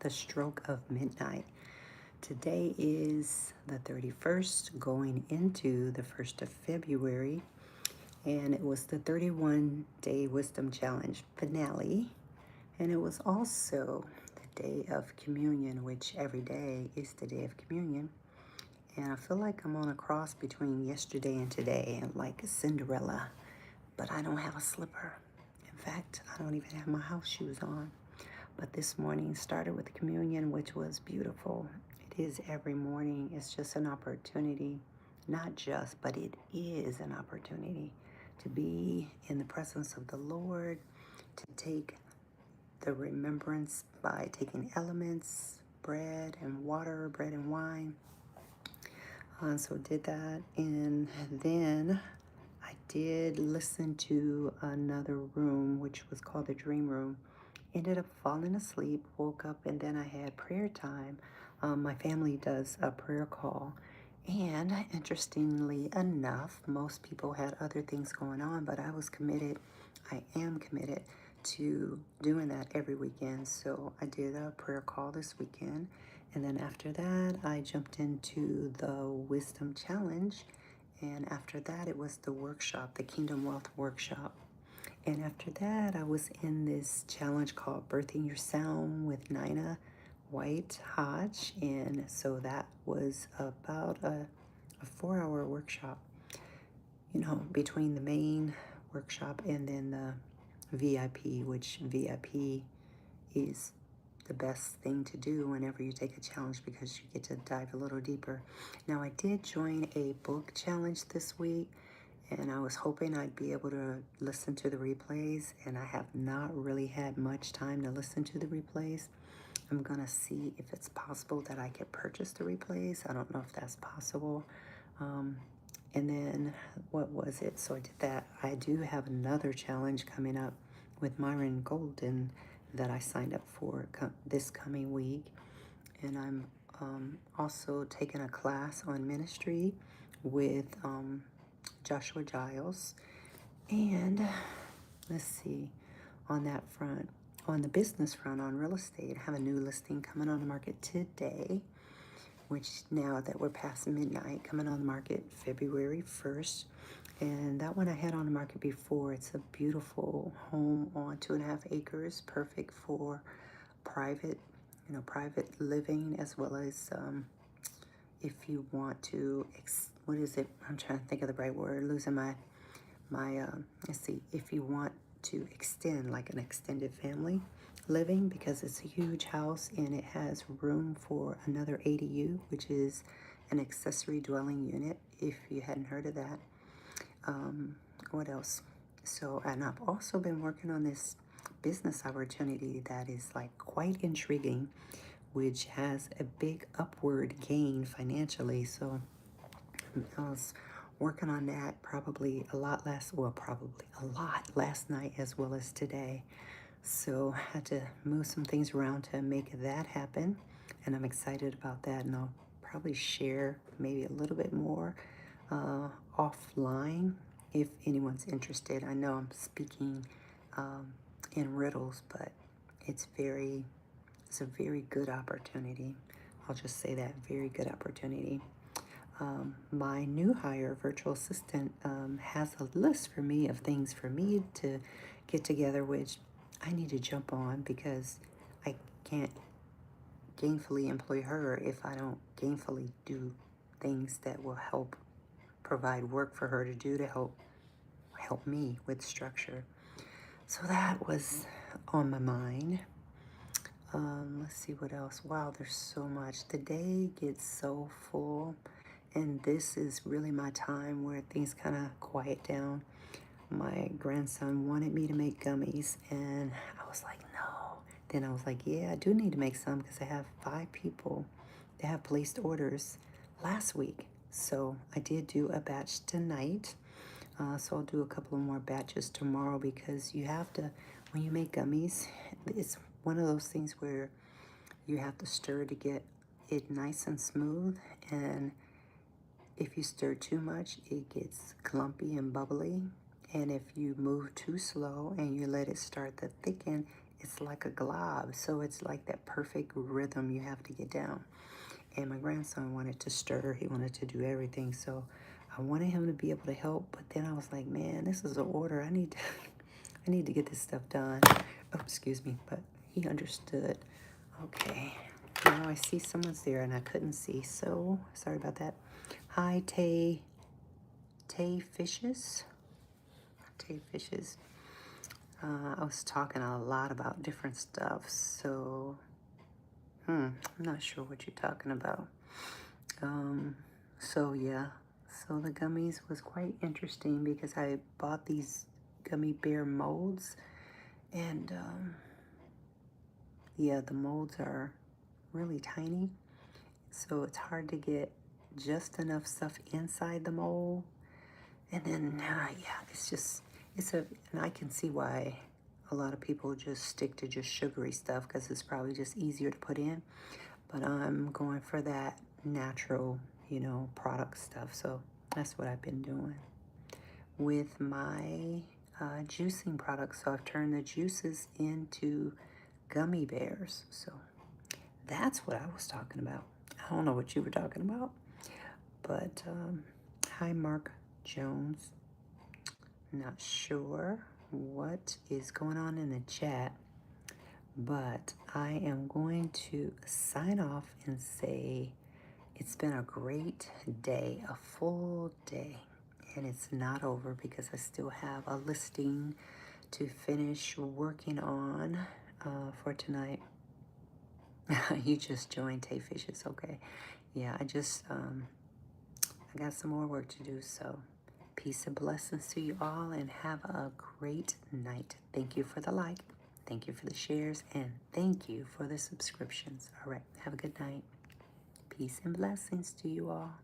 the stroke of midnight. Today is the 31st, going into the 1st of February, and it was the 31-day Wisdom Challenge finale, and it was also the day of communion, which every day is the day of communion. And I feel like I'm on a cross between yesterday and today, like Cinderella, but I don't have a slipper. In fact, I don't even have my house shoes on. But this morning started with communion, which was beautiful. It is every morning. It's just an opportunity, not just, but it is an opportunity to be in the presence of the Lord, to take the remembrance by taking elements, bread and water, bread and wine. So did that, and then I did listen to another room, which was called the Dream Room. Ended up falling asleep, woke up, and then I had prayer time. My family does a prayer call, and interestingly enough, most people had other things going on, but I was committed. I am committed to doing that every weekend. So I did a prayer call this weekend. And then after that, I jumped into the Wisdom Challenge. And after that, it was the workshop, the Kingdom Wealth Workshop. And after that, I was in this challenge called Birthing Your Sound with Nina White Hodge. And so that was about a 4-hour workshop, between the main workshop and then the VIP, which VIP is the best thing to do whenever you take a challenge because you get to dive a little deeper. Now, I did join a book challenge this week, and I was hoping I'd be able to listen to the replays, and I have not really had much time to listen to the replays. I'm gonna see if it's possible that I could purchase the replays. I don't know if that's possible. And then what was it? So I did that. I do have another challenge coming up with Myron Golden that I signed up for this coming week. And I'm also taking a class on ministry with Joshua Giles. And let's see, on that front, on the business front, on real estate, I have a new listing coming on the market today, which now that we're past midnight, coming on the market February 1st. And that one I had on the market before. It's a beautiful home on 2.5 acres, perfect for private, private living, as well as if you want to, what is it? I'm trying to think of the right word, losing my, let's see, if you want to extend, like an extended family living, because it's a huge house and it has room for another ADU, which is an accessory dwelling unit, if you hadn't heard of that. What else? So, and I've also been working on this business opportunity that is like quite intriguing, which has a big upward gain financially. So I was working on that probably a lot last night as well as today. So I had to move some things around to make that happen. And I'm excited about that. And I'll probably share maybe a little bit more offline if anyone's interested. I know I'm speaking in riddles, but it's a very good opportunity. I'll just say that, very good opportunity. My new hire virtual assistant has a list for me of things for me to get together, which I need to jump on because I can't gainfully employ her if I don't gainfully do things that will help provide work for her to do to help me with structure. So that was on my mind. Let's see what else. Wow, there's so much. The day gets so full, and this is really my time where things kind of quiet down. My grandson wanted me to make gummies, and I was like, no. Then I was like, yeah, I do need to make some because I have 5 people that have placed orders last week. So I did do a batch tonight. So I'll do a couple of more batches tomorrow because you have to, when you make gummies, it's one of those things where you have to stir to get it nice and smooth. And if you stir too much, it gets clumpy and bubbly. And if you move too slow and you let it start to thicken, it's like a glob. So it's like that perfect rhythm you have to get down. And my grandson wanted to stir. He wanted to do everything. So I wanted him to be able to help. But then I was like, man, this is an order. I need to, I need to get this stuff done. Oh, excuse me. But he understood. Okay. Now I see someone's there and I couldn't see. So sorry about that. Hi, Tay Fishes. Tay Fishes. I was talking a lot about different stuff. So, I'm not sure what you're talking about. So yeah, so the gummies was quite interesting because I bought these gummy bear molds, and yeah, the molds are really tiny, so it's hard to get just enough stuff inside the mold. And then yeah, and I can see why a lot of people just stick to just sugary stuff because it's probably just easier to put in. But I'm going for that natural, product stuff. So that's what I've been doing with my juicing products. So I've turned the juices into gummy bears. So that's what I was talking about. I don't know what you were talking about, but hi, Mark Jones. Not sure what is going on in the chat, but I am going to sign off and say it's been a great day, a full day, and it's not over because I still have a listing to finish working on for tonight. You just joined Tay Fishes, okay? Yeah, I got some more work to do, so peace and blessings to you all, and have a great night. Thank you for the like, thank you for the shares, and thank you for the subscriptions. All right, have a good night. Peace and blessings to you all.